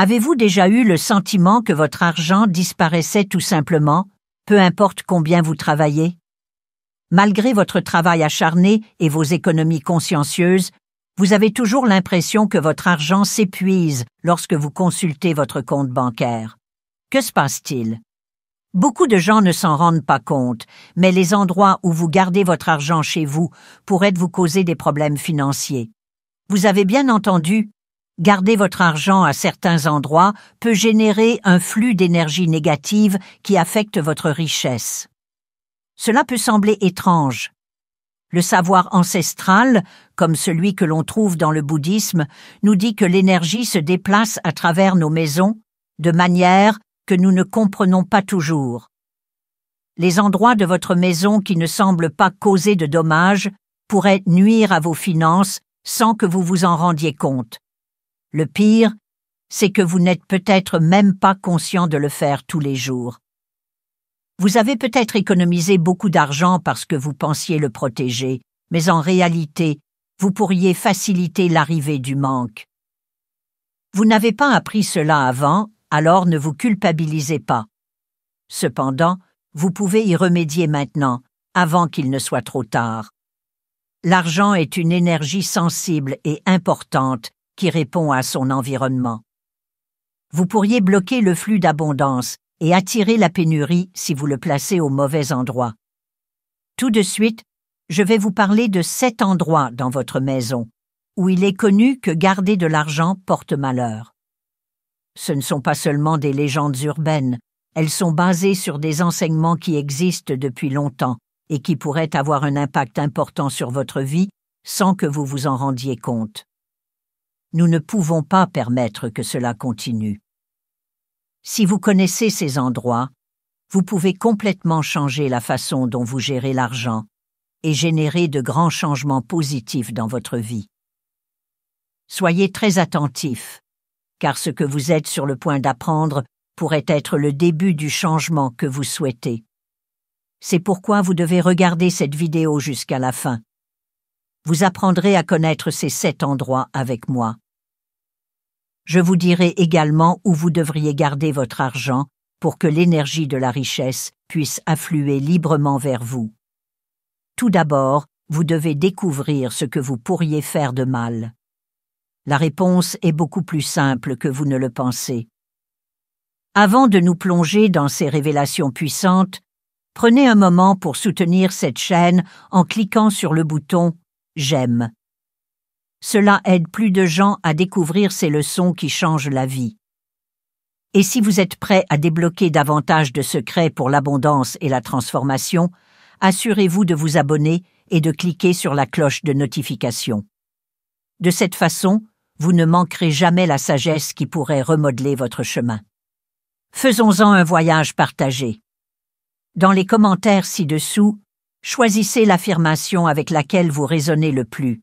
Avez-vous déjà eu le sentiment que votre argent disparaissait tout simplement, peu importe combien vous travaillez? Malgré votre travail acharné et vos économies consciencieuses, vous avez toujours l'impression que votre argent s'épuise lorsque vous consultez votre compte bancaire. Que se passe-t-il? Beaucoup de gens ne s'en rendent pas compte, mais les endroits où vous gardez votre argent chez vous pourraient vous causer des problèmes financiers. Vous avez bien entendu, garder votre argent à certains endroits peut générer un flux d'énergie négative qui affecte votre richesse. Cela peut sembler étrange. Le savoir ancestral, comme celui que l'on trouve dans le bouddhisme, nous dit que l'énergie se déplace à travers nos maisons de manière que nous ne comprenons pas toujours. Les endroits de votre maison qui ne semblent pas causer de dommages pourraient nuire à vos finances sans que vous vous en rendiez compte. Le pire, c'est que vous n'êtes peut-être même pas conscient de le faire tous les jours. Vous avez peut-être économisé beaucoup d'argent parce que vous pensiez le protéger, mais en réalité, vous pourriez faciliter l'arrivée du manque. Vous n'avez pas appris cela avant, alors ne vous culpabilisez pas. Cependant, vous pouvez y remédier maintenant, avant qu'il ne soit trop tard. L'argent est une énergie sensible et importante qui répond à son environnement. Vous pourriez bloquer le flux d'abondance et attirer la pénurie si vous le placez au mauvais endroit. Tout de suite, je vais vous parler de 7 endroits dans votre maison où il est connu que garder de l'argent porte malheur. Ce ne sont pas seulement des légendes urbaines, elles sont basées sur des enseignements qui existent depuis longtemps et qui pourraient avoir un impact important sur votre vie sans que vous vous en rendiez compte. Nous ne pouvons pas permettre que cela continue. Si vous connaissez ces endroits, vous pouvez complètement changer la façon dont vous gérez l'argent et générer de grands changements positifs dans votre vie. Soyez très attentifs, car ce que vous êtes sur le point d'apprendre pourrait être le début du changement que vous souhaitez. C'est pourquoi vous devez regarder cette vidéo jusqu'à la fin. Vous apprendrez à connaître ces 7 endroits avec moi. Je vous dirai également où vous devriez garder votre argent pour que l'énergie de la richesse puisse affluer librement vers vous. Tout d'abord, vous devez découvrir ce que vous pourriez faire de mal. La réponse est beaucoup plus simple que vous ne le pensez. Avant de nous plonger dans ces révélations puissantes, prenez un moment pour soutenir cette chaîne en cliquant sur le bouton « J'aime ». Cela aide plus de gens à découvrir ces leçons qui changent la vie. Et si vous êtes prêt à débloquer davantage de secrets pour l'abondance et la transformation, assurez-vous de vous abonner et de cliquer sur la cloche de notification. De cette façon, vous ne manquerez jamais la sagesse qui pourrait remodeler votre chemin. Faisons-en un voyage partagé. Dans les commentaires ci-dessous, choisissez l'affirmation avec laquelle vous résonnez le plus.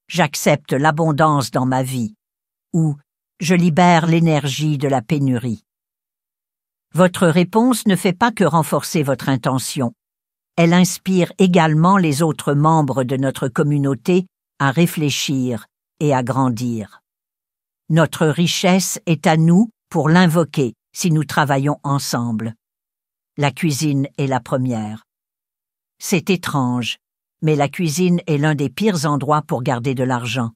J'accepte l'abondance dans ma vie ou je libère l'énergie de la pénurie. Votre réponse ne fait pas que renforcer votre intention. Elle inspire également les autres membres de notre communauté à réfléchir et à grandir. Notre richesse est à nous pour l'invoquer si nous travaillons ensemble. La cuisine est la première. C'est étrange, mais la cuisine est l'un des pires endroits pour garder de l'argent.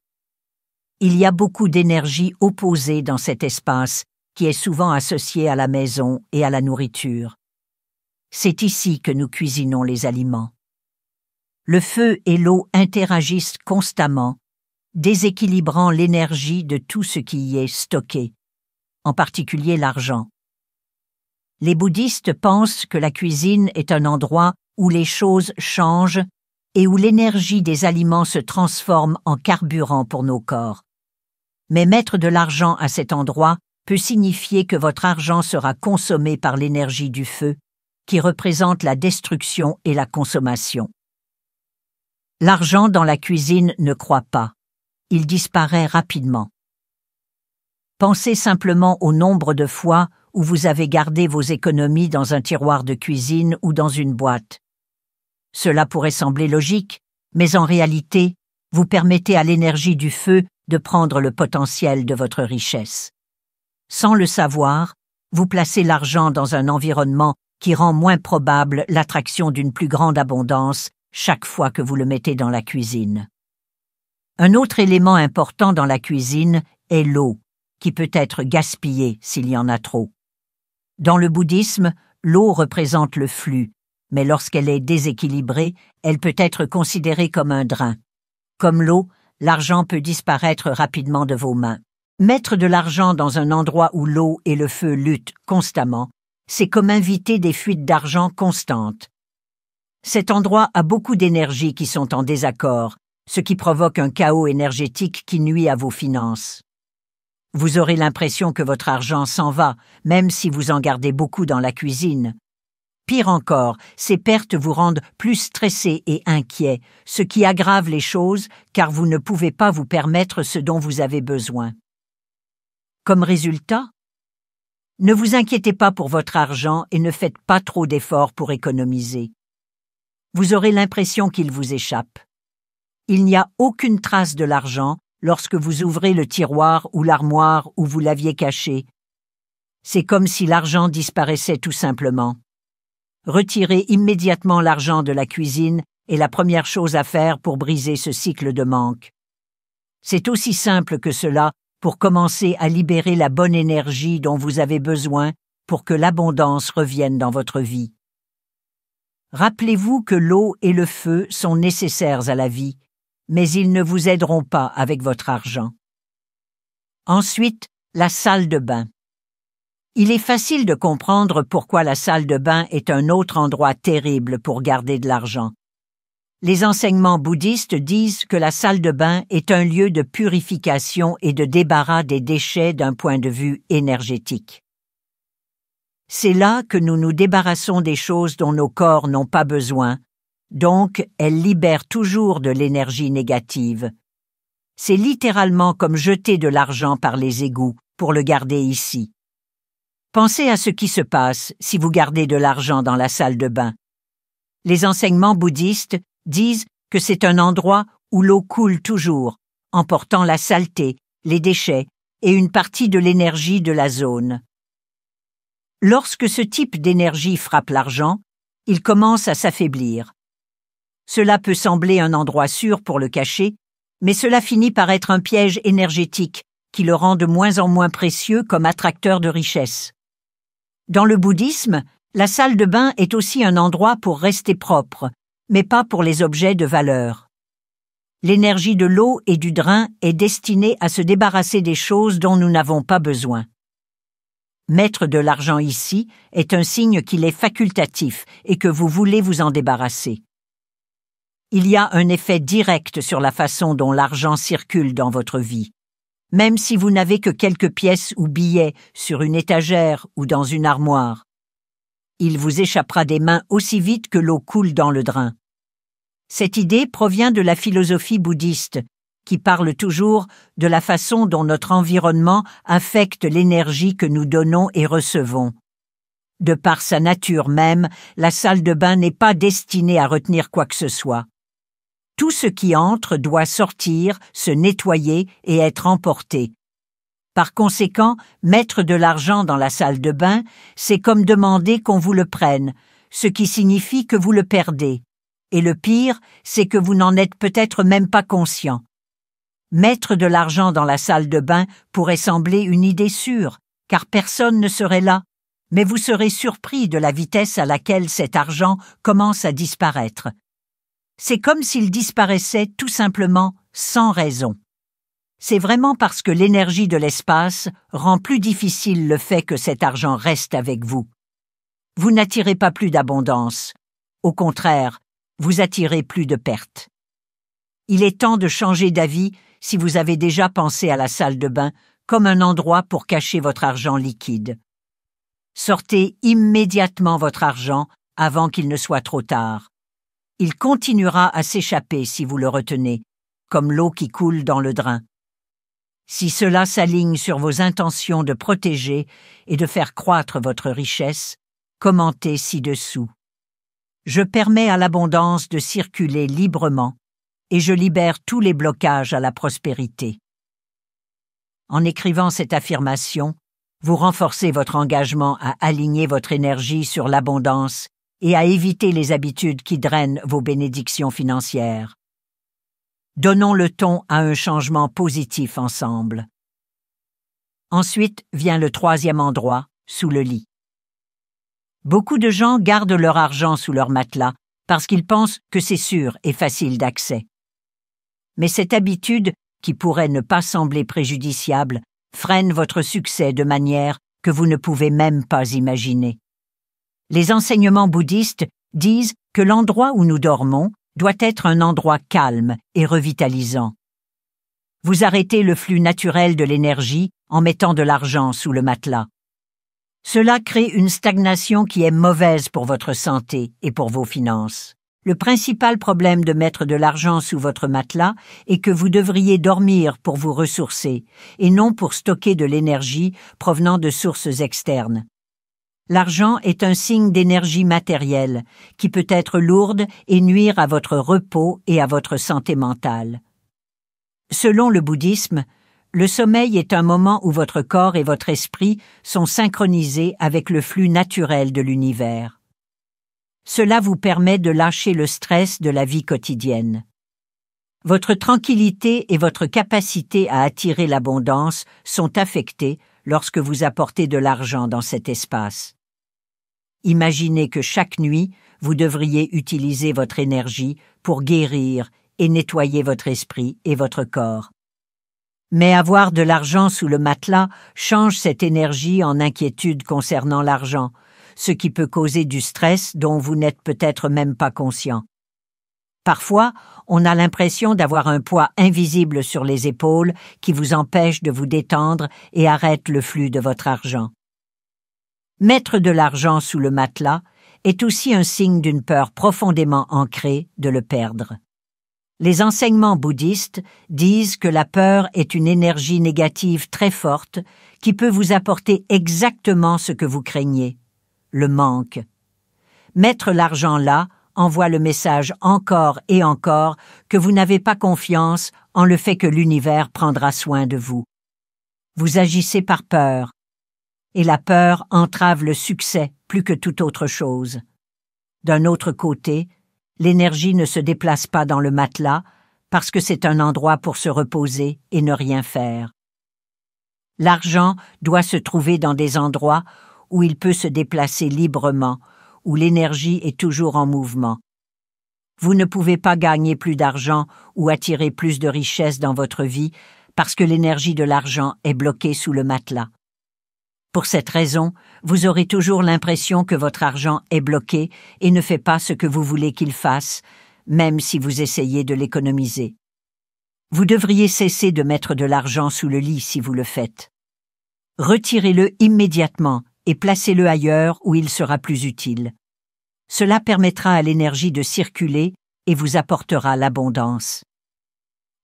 Il y a beaucoup d'énergie opposée dans cet espace qui est souvent associé à la maison et à la nourriture. C'est ici que nous cuisinons les aliments. Le feu et l'eau interagissent constamment, déséquilibrant l'énergie de tout ce qui y est stocké, en particulier l'argent. Les bouddhistes pensent que la cuisine est un endroit où les choses changent et où l'énergie des aliments se transforme en carburant pour nos corps. Mais mettre de l'argent à cet endroit peut signifier que votre argent sera consommé par l'énergie du feu, qui représente la destruction et la consommation. L'argent dans la cuisine ne croît pas. Il disparaît rapidement. Pensez simplement au nombre de fois où vous avez gardé vos économies dans un tiroir de cuisine ou dans une boîte. Cela pourrait sembler logique, mais en réalité, vous permettez à l'énergie du feu de prendre le potentiel de votre richesse. Sans le savoir, vous placez l'argent dans un environnement qui rend moins probable l'attraction d'une plus grande abondance chaque fois que vous le mettez dans la cuisine. Un autre élément important dans la cuisine est l'eau, qui peut être gaspillée s'il y en a trop. Dans le bouddhisme, l'eau représente le flux, mais lorsqu'elle est déséquilibrée, elle peut être considérée comme un drain. Comme l'eau, l'argent peut disparaître rapidement de vos mains. Mettre de l'argent dans un endroit où l'eau et le feu luttent constamment, c'est comme inviter des fuites d'argent constantes. Cet endroit a beaucoup d'énergies qui sont en désaccord, ce qui provoque un chaos énergétique qui nuit à vos finances. Vous aurez l'impression que votre argent s'en va, même si vous en gardez beaucoup dans la cuisine. Pire encore, ces pertes vous rendent plus stressé et inquiet, ce qui aggrave les choses car vous ne pouvez pas vous permettre ce dont vous avez besoin. Comme résultat, ne vous inquiétez pas pour votre argent et ne faites pas trop d'efforts pour économiser. Vous aurez l'impression qu'il vous échappe. Il n'y a aucune trace de l'argent lorsque vous ouvrez le tiroir ou l'armoire où vous l'aviez caché. C'est comme si l'argent disparaissait tout simplement. Retirez immédiatement l'argent de la cuisine est la première chose à faire pour briser ce cycle de manque. C'est aussi simple que cela pour commencer à libérer la bonne énergie dont vous avez besoin pour que l'abondance revienne dans votre vie. Rappelez-vous que l'eau et le feu sont nécessaires à la vie, mais ils ne vous aideront pas avec votre argent. Ensuite, la salle de bain. Il est facile de comprendre pourquoi la salle de bain est un autre endroit terrible pour garder de l'argent. Les enseignements bouddhistes disent que la salle de bain est un lieu de purification et de débarras des déchets d'un point de vue énergétique. C'est là que nous nous débarrassons des choses dont nos corps n'ont pas besoin, donc elles libèrent toujours de l'énergie négative. C'est littéralement comme jeter de l'argent par les égouts pour le garder ici. Pensez à ce qui se passe si vous gardez de l'argent dans la salle de bain. Les enseignements bouddhistes disent que c'est un endroit où l'eau coule toujours, emportant la saleté, les déchets et une partie de l'énergie de la zone. Lorsque ce type d'énergie frappe l'argent, il commence à s'affaiblir. Cela peut sembler un endroit sûr pour le cacher, mais cela finit par être un piège énergétique qui le rend de moins en moins précieux comme attracteur de richesse. Dans le bouddhisme, la salle de bain est aussi un endroit pour rester propre, mais pas pour les objets de valeur. L'énergie de l'eau et du drain est destinée à se débarrasser des choses dont nous n'avons pas besoin. Mettre de l'argent ici est un signe qu'il est facultatif et que vous voulez vous en débarrasser. Il y a un effet direct sur la façon dont l'argent circule dans votre vie. Même si vous n'avez que quelques pièces ou billets sur une étagère ou dans une armoire, il vous échappera des mains aussi vite que l'eau coule dans le drain. Cette idée provient de la philosophie bouddhiste, qui parle toujours de la façon dont notre environnement affecte l'énergie que nous donnons et recevons. De par sa nature même, la salle de bain n'est pas destinée à retenir quoi que ce soit. Tout ce qui entre doit sortir, se nettoyer et être emporté. Par conséquent, mettre de l'argent dans la salle de bain, c'est comme demander qu'on vous le prenne, ce qui signifie que vous le perdez. Et le pire, c'est que vous n'en êtes peut-être même pas conscient. Mettre de l'argent dans la salle de bain pourrait sembler une idée sûre, car personne ne serait là, mais vous serez surpris de la vitesse à laquelle cet argent commence à disparaître. C'est comme s'il disparaissait tout simplement sans raison. C'est vraiment parce que l'énergie de l'espace rend plus difficile le fait que cet argent reste avec vous. Vous n'attirez pas plus d'abondance. Au contraire, vous attirez plus de pertes. Il est temps de changer d'avis si vous avez déjà pensé à la salle de bain comme un endroit pour cacher votre argent liquide. Sortez immédiatement votre argent avant qu'il ne soit trop tard. Il continuera à s'échapper si vous le retenez, comme l'eau qui coule dans le drain. Si cela s'aligne sur vos intentions de protéger et de faire croître votre richesse, commentez ci-dessous. Je permets à l'abondance de circuler librement et je libère tous les blocages à la prospérité. En écrivant cette affirmation, Vous renforcez votre engagement à aligner votre énergie sur l'abondance et à éviter les habitudes qui drainent vos bénédictions financières. Donnons le ton à un changement positif ensemble. Ensuite vient le troisième endroit, sous le lit. Beaucoup de gens gardent leur argent sous leur matelas parce qu'ils pensent que c'est sûr et facile d'accès. Mais cette habitude, qui pourrait ne pas sembler préjudiciable, freine votre succès de manière que vous ne pouvez même pas imaginer. Les enseignements bouddhistes disent que l'endroit où nous dormons doit être un endroit calme et revitalisant. Vous arrêtez le flux naturel de l'énergie en mettant de l'argent sous le matelas. Cela crée une stagnation qui est mauvaise pour votre santé et pour vos finances. Le principal problème de mettre de l'argent sous votre matelas est que vous devriez dormir pour vous ressourcer et non pour stocker de l'énergie provenant de sources externes. L'argent est un signe d'énergie matérielle qui peut être lourde et nuire à votre repos et à votre santé mentale. Selon le bouddhisme, le sommeil est un moment où votre corps et votre esprit sont synchronisés avec le flux naturel de l'univers. Cela vous permet de lâcher le stress de la vie quotidienne. Votre tranquillité et votre capacité à attirer l'abondance sont affectées lorsque vous apportez de l'argent dans cet espace. Imaginez que chaque nuit, vous devriez utiliser votre énergie pour guérir et nettoyer votre esprit et votre corps. Mais avoir de l'argent sous le matelas change cette énergie en inquiétude concernant l'argent, ce qui peut causer du stress dont vous n'êtes peut-être même pas conscient. Parfois, on a l'impression d'avoir un poids invisible sur les épaules qui vous empêche de vous détendre et arrête le flux de votre argent. Mettre de l'argent sous le matelas est aussi un signe d'une peur profondément ancrée de le perdre. Les enseignements bouddhistes disent que la peur est une énergie négative très forte qui peut vous apporter exactement ce que vous craignez, le manque. Mettre l'argent là envoie le message encore et encore que vous n'avez pas confiance en le fait que l'univers prendra soin de vous. Vous agissez par peur, et la peur entrave le succès plus que toute autre chose. D'un autre côté, l'énergie ne se déplace pas dans le matelas parce que c'est un endroit pour se reposer et ne rien faire. L'argent doit se trouver dans des endroits où il peut se déplacer librement, où l'énergie est toujours en mouvement. Vous ne pouvez pas gagner plus d'argent ou attirer plus de richesse dans votre vie parce que l'énergie de l'argent est bloquée sous le matelas. Pour cette raison, vous aurez toujours l'impression que votre argent est bloqué et ne fait pas ce que vous voulez qu'il fasse, même si vous essayez de l'économiser. Vous devriez cesser de mettre de l'argent sous le lit si vous le faites. Retirez-le immédiatement et placez-le ailleurs où il sera plus utile. Cela permettra à l'énergie de circuler et vous apportera l'abondance.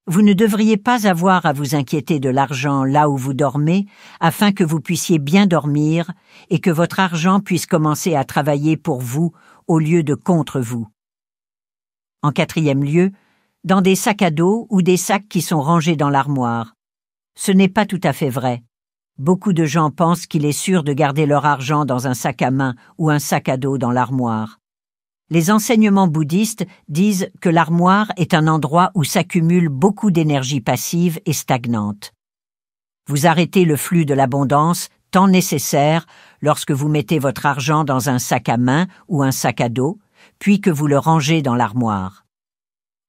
Vous ne devriez pas avoir à vous inquiéter de l'argent là où vous dormez afin que vous puissiez bien dormir et que votre argent puisse commencer à travailler pour vous au lieu de contre vous. En quatrième lieu, dans des sacs à dos ou des sacs qui sont rangés dans l'armoire. Ce n'est pas tout à fait vrai. Beaucoup de gens pensent qu'il est sûr de garder leur argent dans un sac à main ou un sac à dos dans l'armoire. Les enseignements bouddhistes disent que l'armoire est un endroit où s'accumule beaucoup d'énergie passive et stagnante. Vous arrêtez le flux de l'abondance, tant nécessaire, lorsque vous mettez votre argent dans un sac à main ou un sac à dos, puis que vous le rangez dans l'armoire.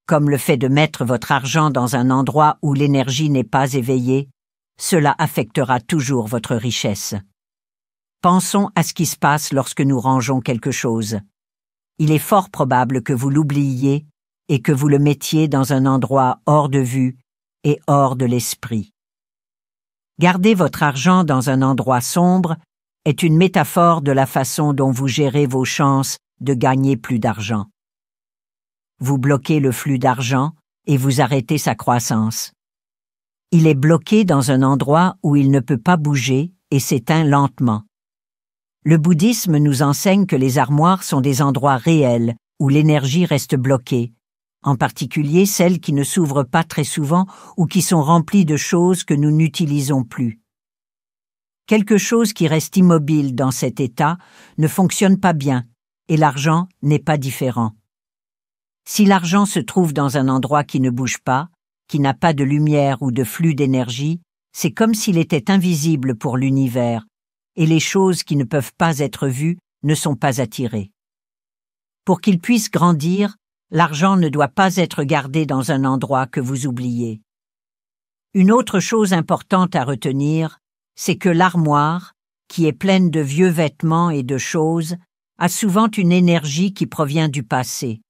Comme le fait de mettre votre argent dans un endroit où l'énergie n'est pas éveillée, cela affectera toujours votre richesse. Pensons à ce qui se passe lorsque nous rangeons quelque chose. Il est fort probable que vous l'oubliiez et que vous le mettiez dans un endroit hors de vue et hors de l'esprit. Garder votre argent dans un endroit sombre est une métaphore de la façon dont vous gérez vos chances de gagner plus d'argent. Vous bloquez le flux d'argent et vous arrêtez sa croissance. Il est bloqué dans un endroit où il ne peut pas bouger et s'éteint lentement. Le bouddhisme nous enseigne que les armoires sont des endroits réels où l'énergie reste bloquée, en particulier celles qui ne s'ouvrent pas très souvent ou qui sont remplies de choses que nous n'utilisons plus. Quelque chose qui reste immobile dans cet état ne fonctionne pas bien, et l'argent n'est pas différent. Si l'argent se trouve dans un endroit qui ne bouge pas, qui n'a pas de lumière ou de flux d'énergie, c'est comme s'il était invisible pour l'univers, et les choses qui ne peuvent pas être vues ne sont pas attirées. Pour qu'il puisse grandir, l'argent ne doit pas être gardé dans un endroit que vous oubliez. Une autre chose importante à retenir, c'est que l'armoire, qui est pleine de vieux vêtements et de choses, a souvent une énergie qui provient du passé.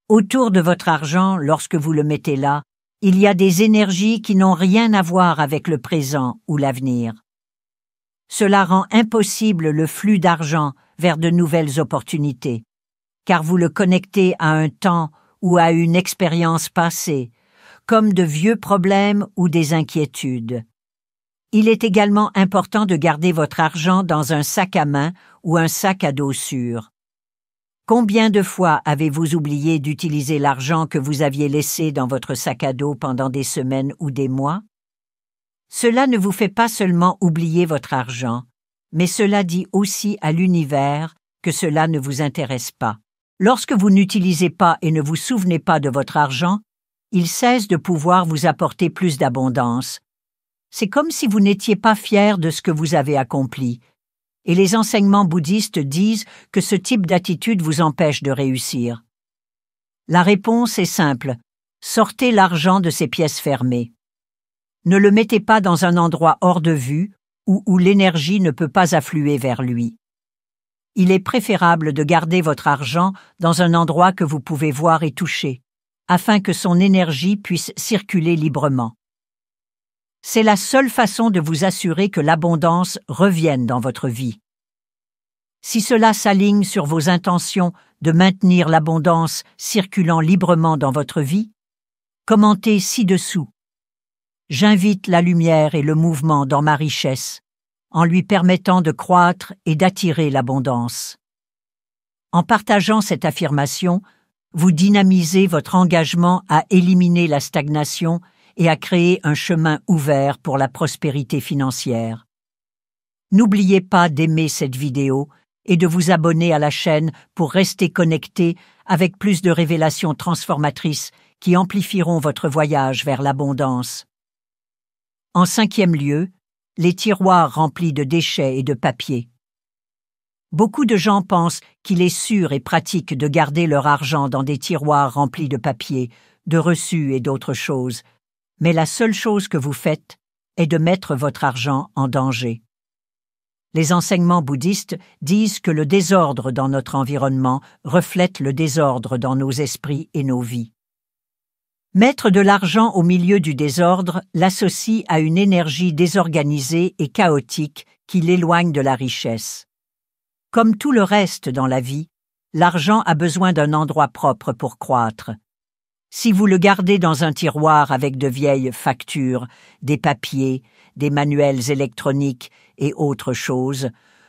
Autour de votre argent, lorsque vous le mettez là, il y a des énergies qui n'ont rien à voir avec le présent ou l'avenir. Cela rend impossible le flux d'argent vers de nouvelles opportunités, car vous le connectez à un temps ou à une expérience passée, comme de vieux problèmes ou des inquiétudes. Il est également important de garder votre argent dans un sac à main ou un sac à dos sûr. Combien de fois avez-vous oublié d'utiliser l'argent que vous aviez laissé dans votre sac à dos pendant des semaines ou des mois? Cela ne vous fait pas seulement oublier votre argent, mais cela dit aussi à l'univers que cela ne vous intéresse pas. Lorsque vous n'utilisez pas et ne vous souvenez pas de votre argent, il cesse de pouvoir vous apporter plus d'abondance. C'est comme si vous n'étiez pas fier de ce que vous avez accompli. Et les enseignements bouddhistes disent que ce type d'attitude vous empêche de réussir. La réponse est simple. Sortez l'argent de ces pièces fermées. Ne le mettez pas dans un endroit hors de vue ou où l'énergie ne peut pas affluer vers lui. Il est préférable de garder votre argent dans un endroit que vous pouvez voir et toucher, afin que son énergie puisse circuler librement. C'est la seule façon de vous assurer que l'abondance revienne dans votre vie. Si cela s'aligne sur vos intentions de maintenir l'abondance circulant librement dans votre vie, commentez ci-dessous. J'invite la lumière et le mouvement dans ma richesse, en lui permettant de croître et d'attirer l'abondance. En partageant cette affirmation, vous dynamisez votre engagement à éliminer la stagnation et à créer un chemin ouvert pour la prospérité financière. N'oubliez pas d'aimer cette vidéo et de vous abonner à la chaîne pour rester connecté avec plus de révélations transformatrices qui amplifieront votre voyage vers l'abondance. En 5e lieu, les tiroirs remplis de déchets et de papier. Beaucoup de gens pensent qu'il est sûr et pratique de garder leur argent dans des tiroirs remplis de papier, de reçus et d'autres choses, mais la seule chose que vous faites est de mettre votre argent en danger. Les enseignements bouddhistes disent que le désordre dans notre environnement reflète le désordre dans nos esprits et nos vies. Mettre de l'argent au milieu du désordre l'associe à une énergie désorganisée et chaotique qui l'éloigne de la richesse. Comme tout le reste dans la vie, l'argent a besoin d'un endroit propre pour croître. Si vous le gardez dans un tiroir avec de vieilles factures, des papiers, des manuels électroniques et autres choses,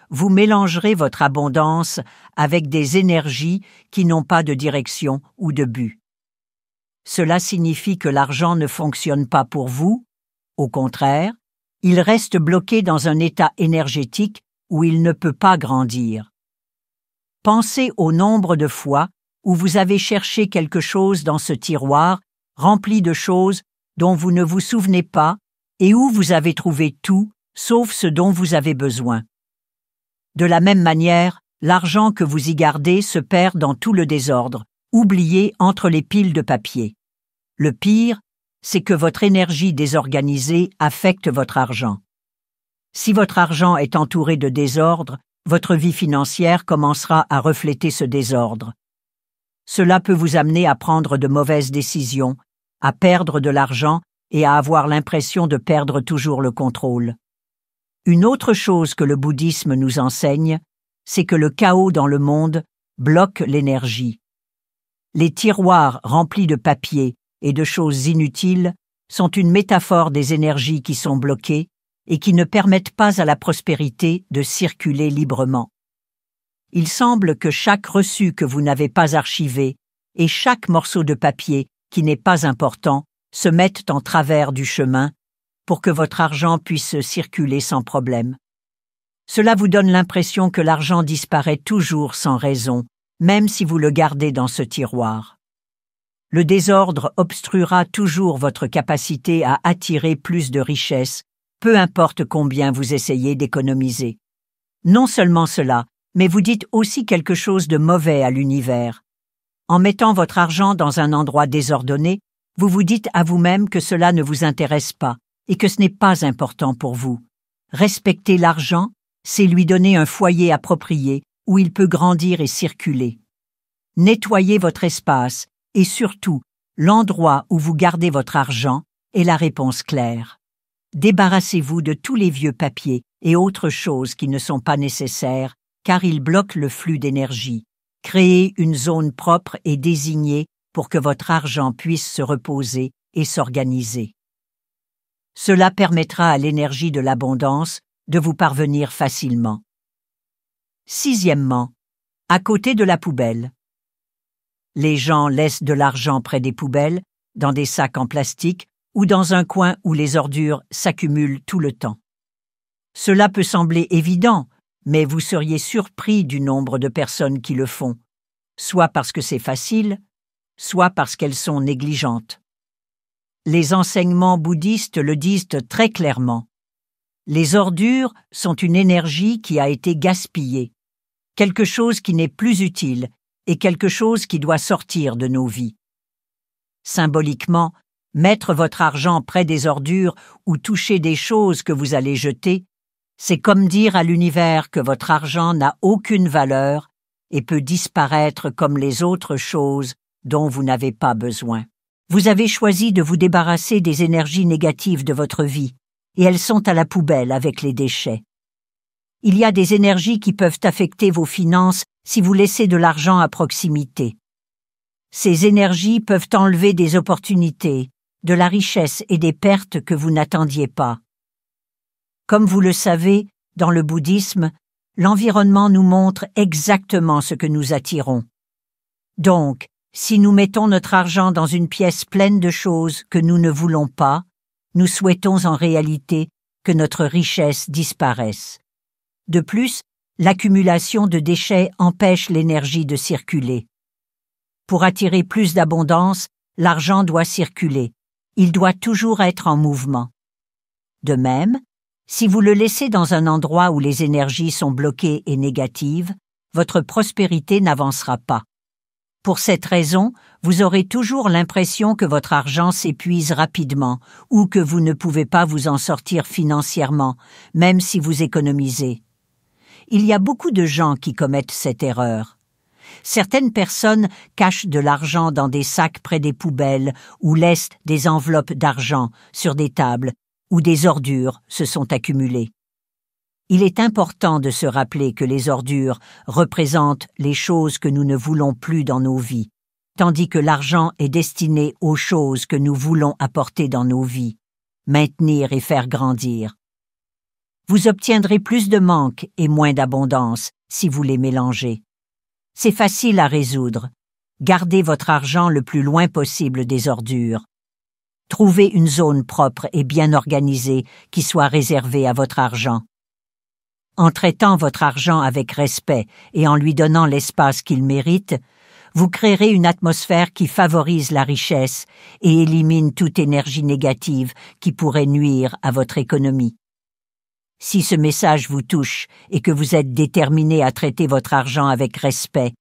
vous mélangerez votre abondance avec des énergies qui n'ont pas de direction ou de but. Cela signifie que l'argent ne fonctionne pas pour vous. Au contraire, il reste bloqué dans un état énergétique où il ne peut pas grandir. Pensez au nombre de fois où vous avez cherché quelque chose dans ce tiroir rempli de choses dont vous ne vous souvenez pas et où vous avez trouvé tout sauf ce dont vous avez besoin. De la même manière, l'argent que vous y gardez se perd dans tout le désordre, oublié entre les piles de papier. Le pire, c'est que votre énergie désorganisée affecte votre argent. Si votre argent est entouré de désordre, votre vie financière commencera à refléter ce désordre. Cela peut vous amener à prendre de mauvaises décisions, à perdre de l'argent et à avoir l'impression de perdre toujours le contrôle. Une autre chose que le bouddhisme nous enseigne, c'est que le chaos dans le monde bloque l'énergie. Les tiroirs remplis de papier et de choses inutiles sont une métaphore des énergies qui sont bloquées et qui ne permettent pas à la prospérité de circuler librement. Il semble que chaque reçu que vous n'avez pas archivé et chaque morceau de papier qui n'est pas important se mettent en travers du chemin pour que votre argent puisse circuler sans problème. Cela vous donne l'impression que l'argent disparaît toujours sans raison, même si vous le gardez dans ce tiroir. Le désordre obstruera toujours votre capacité à attirer plus de richesses, peu importe combien vous essayez d'économiser. Non seulement cela, mais vous dites aussi quelque chose de mauvais à l'univers. En mettant votre argent dans un endroit désordonné, vous vous dites à vous-même que cela ne vous intéresse pas et que ce n'est pas important pour vous. Respecter l'argent, c'est lui donner un foyer approprié où il peut grandir et circuler. Nettoyer votre espace et surtout l'endroit où vous gardez votre argent est la réponse claire. Débarrassez-vous de tous les vieux papiers et autres choses qui ne sont pas nécessaires car ils bloquent le flux d'énergie. Créez une zone propre et désignée pour que votre argent puisse se reposer et s'organiser. Cela permettra à l'énergie de l'abondance de vous parvenir facilement. Sixièmement, à côté de la poubelle. Les gens laissent de l'argent près des poubelles, dans des sacs en plastique ou dans un coin où les ordures s'accumulent tout le temps. Cela peut sembler évident, mais vous seriez surpris du nombre de personnes qui le font, soit parce que c'est facile, soit parce qu'elles sont négligentes. Les enseignements bouddhistes le disent très clairement. Les ordures sont une énergie qui a été gaspillée, quelque chose qui n'est plus utile et quelque chose qui doit sortir de nos vies. Symboliquement, mettre votre argent près des ordures ou toucher des choses que vous allez jeter, c'est comme dire à l'univers que votre argent n'a aucune valeur et peut disparaître comme les autres choses dont vous n'avez pas besoin. Vous avez choisi de vous débarrasser des énergies négatives de votre vie, et elles sont à la poubelle avec les déchets. Il y a des énergies qui peuvent affecter vos finances si vous laissez de l'argent à proximité. Ces énergies peuvent enlever des opportunités, de la richesse et des pertes que vous n'attendiez pas. Comme vous le savez, dans le bouddhisme, l'environnement nous montre exactement ce que nous attirons. Donc, si nous mettons notre argent dans une pièce pleine de choses que nous ne voulons pas, nous souhaitons en réalité que notre richesse disparaisse. De plus, l'accumulation de déchets empêche l'énergie de circuler. Pour attirer plus d'abondance, l'argent doit circuler. Il doit toujours être en mouvement. De même, si vous le laissez dans un endroit où les énergies sont bloquées et négatives, votre prospérité n'avancera pas. Pour cette raison, vous aurez toujours l'impression que votre argent s'épuise rapidement ou que vous ne pouvez pas vous en sortir financièrement, même si vous économisez. Il y a beaucoup de gens qui commettent cette erreur. Certaines personnes cachent de l'argent dans des sacs près des poubelles ou laissent des enveloppes d'argent sur des tables où des ordures se sont accumulées. Il est important de se rappeler que les ordures représentent les choses que nous ne voulons plus dans nos vies, tandis que l'argent est destiné aux choses que nous voulons apporter dans nos vies, maintenir et faire grandir. Vous obtiendrez plus de manque et moins d'abondance si vous les mélangez. C'est facile à résoudre. Gardez votre argent le plus loin possible des ordures. Trouvez une zone propre et bien organisée qui soit réservée à votre argent. En traitant votre argent avec respect et en lui donnant l'espace qu'il mérite, vous créerez une atmosphère qui favorise la richesse et élimine toute énergie négative qui pourrait nuire à votre économie. Si ce message vous touche et que vous êtes déterminé à traiter votre argent avec respect,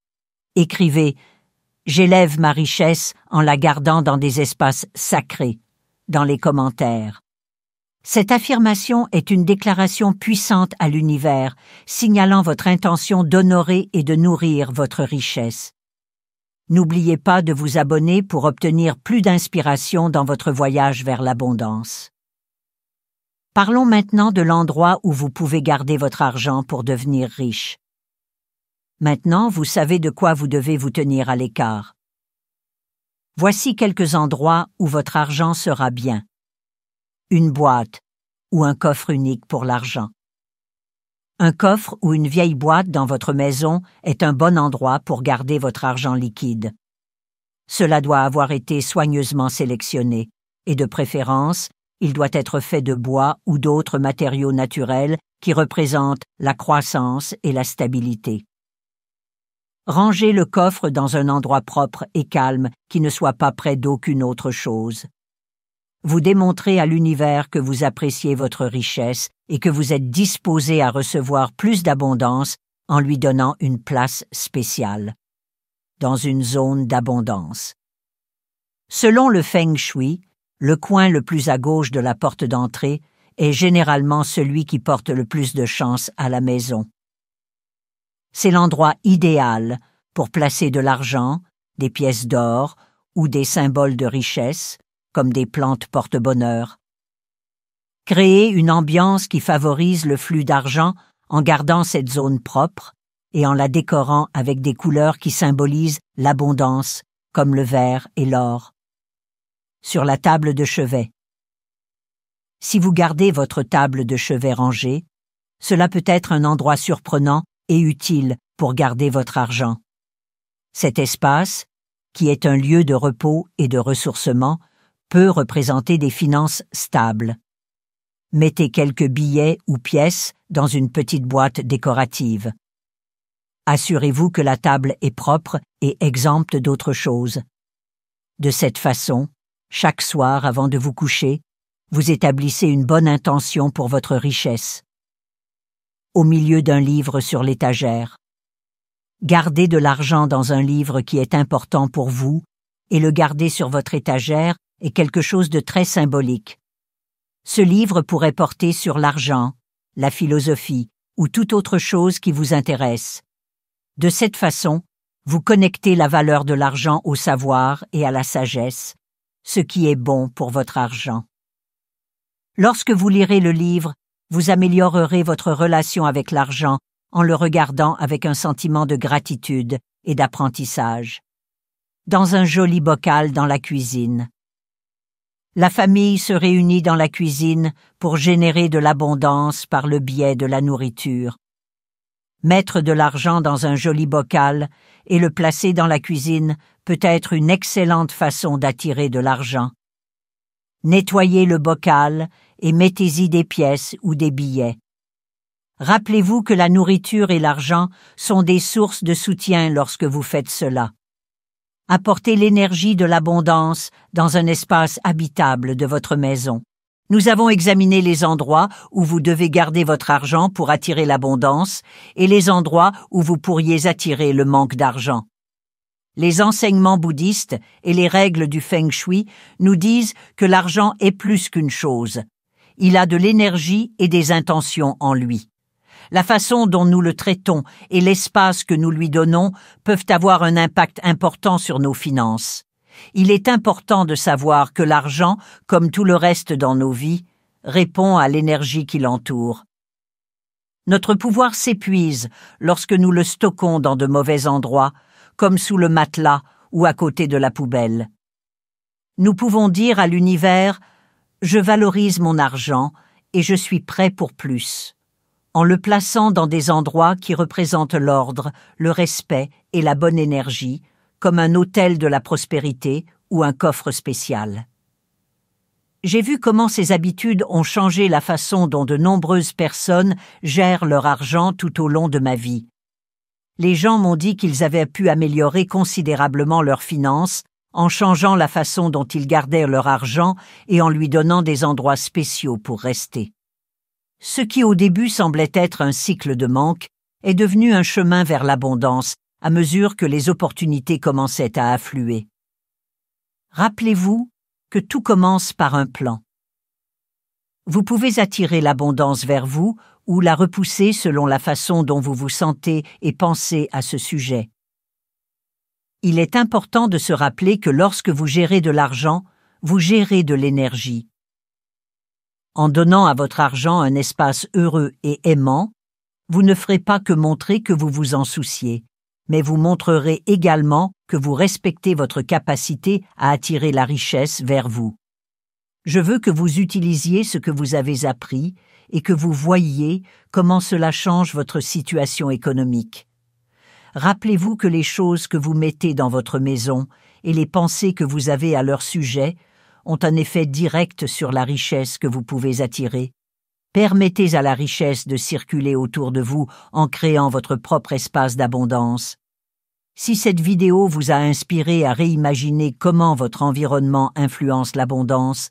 écrivez « J'élève ma richesse en la gardant dans des espaces sacrés » dans les commentaires. Cette affirmation est une déclaration puissante à l'univers, signalant votre intention d'honorer et de nourrir votre richesse. N'oubliez pas de vous abonner pour obtenir plus d'inspiration dans votre voyage vers l'abondance. Parlons maintenant de l'endroit où vous pouvez garder votre argent pour devenir riche. Maintenant, vous savez de quoi vous devez vous tenir à l'écart. Voici quelques endroits où votre argent sera bien. Une boîte ou un coffre unique pour l'argent. Un coffre ou une vieille boîte dans votre maison est un bon endroit pour garder votre argent liquide. Cela doit avoir été soigneusement sélectionné et, de préférence, il doit être fait de bois ou d'autres matériaux naturels qui représentent la croissance et la stabilité. Rangez le coffre dans un endroit propre et calme qui ne soit pas près d'aucune autre chose. Vous démontrez à l'univers que vous appréciez votre richesse et que vous êtes disposé à recevoir plus d'abondance en lui donnant une place spéciale, dans une zone d'abondance. Selon le Feng Shui, le coin le plus à gauche de la porte d'entrée est généralement celui qui porte le plus de chance à la maison. C'est l'endroit idéal pour placer de l'argent, des pièces d'or ou des symboles de richesse, comme des plantes porte-bonheur. Créez une ambiance qui favorise le flux d'argent en gardant cette zone propre et en la décorant avec des couleurs qui symbolisent l'abondance, comme le vert et l'or. Sur la table de chevet. Si vous gardez votre table de chevet rangée, cela peut être un endroit surprenant et utile pour garder votre argent. Cet espace, qui est un lieu de repos et de ressourcement, peut représenter des finances stables. Mettez quelques billets ou pièces dans une petite boîte décorative. Assurez-vous que la table est propre et exempte d'autre chose. De cette façon, chaque soir avant de vous coucher, vous établissez une bonne intention pour votre richesse. Au milieu d'un livre sur l'étagère. Gardez de l'argent dans un livre qui est important pour vous et le garder sur votre étagère est quelque chose de très symbolique. Ce livre pourrait porter sur l'argent, la philosophie ou toute autre chose qui vous intéresse. De cette façon, vous connectez la valeur de l'argent au savoir et à la sagesse, ce qui est bon pour votre argent. Lorsque vous lirez le livre, vous améliorerez votre relation avec l'argent en le regardant avec un sentiment de gratitude et d'apprentissage. Dans un joli bocal dans la cuisine. La famille se réunit dans la cuisine pour générer de l'abondance par le biais de la nourriture. Mettre de l'argent dans un joli bocal et le placer dans la cuisine peut être une excellente façon d'attirer de l'argent. Nettoyez le bocal et mettez-y des pièces ou des billets. Rappelez-vous que la nourriture et l'argent sont des sources de soutien lorsque vous faites cela. Apportez l'énergie de l'abondance dans un espace habitable de votre maison. Nous avons examiné les endroits où vous devez garder votre argent pour attirer l'abondance et les endroits où vous pourriez attirer le manque d'argent. Les enseignements bouddhistes et les règles du Feng Shui nous disent que l'argent est plus qu'une chose. Il a de l'énergie et des intentions en lui. La façon dont nous le traitons et l'espace que nous lui donnons peuvent avoir un impact important sur nos finances. Il est important de savoir que l'argent, comme tout le reste dans nos vies, répond à l'énergie qui l'entoure. Notre pouvoir s'épuise lorsque nous le stockons dans de mauvais endroits, comme sous le matelas ou à côté de la poubelle. Nous pouvons dire à l'univers « Je valorise mon argent et je suis prêt pour plus », en le plaçant dans des endroits qui représentent l'ordre, le respect et la bonne énergie, comme un hôtel de la prospérité ou un coffre spécial. J'ai vu comment ces habitudes ont changé la façon dont de nombreuses personnes gèrent leur argent tout au long de ma vie. Les gens m'ont dit qu'ils avaient pu améliorer considérablement leurs finances en changeant la façon dont ils gardaient leur argent et en lui donnant des endroits spéciaux pour rester. Ce qui au début semblait être un cycle de manque est devenu un chemin vers l'abondance à mesure que les opportunités commençaient à affluer. Rappelez-vous que tout commence par un plan. Vous pouvez attirer l'abondance vers vous ou la repousser selon la façon dont vous vous sentez et pensez à ce sujet. Il est important de se rappeler que lorsque vous gérez de l'argent, vous gérez de l'énergie. En donnant à votre argent un espace heureux et aimant, vous ne ferez pas que montrer que vous vous en souciez, mais vous montrerez également que vous respectez votre capacité à attirer la richesse vers vous. Je veux que vous utilisiez ce que vous avez appris et que vous voyiez comment cela change votre situation économique. Rappelez-vous que les choses que vous mettez dans votre maison et les pensées que vous avez à leur sujet ont un effet direct sur la richesse que vous pouvez attirer. Permettez à la richesse de circuler autour de vous en créant votre propre espace d'abondance. Si cette vidéo vous a inspiré à réimaginer comment votre environnement influence l'abondance,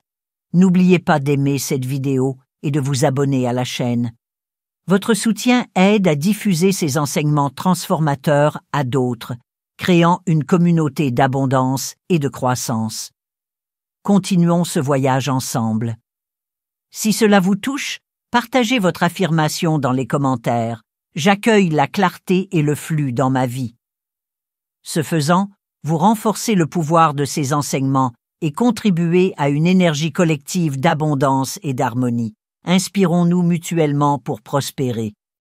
n'oubliez pas d'aimer cette vidéo et de vous abonner à la chaîne. Votre soutien aide à diffuser ces enseignements transformateurs à d'autres, créant une communauté d'abondance et de croissance. Continuons ce voyage ensemble. Si cela vous touche, partagez votre affirmation dans les commentaires. J'accueille la clarté et le flux dans ma vie. Ce faisant, vous renforcez le pouvoir de ces enseignements et contribuez à une énergie collective d'abondance et d'harmonie. Inspirons-nous mutuellement pour prospérer.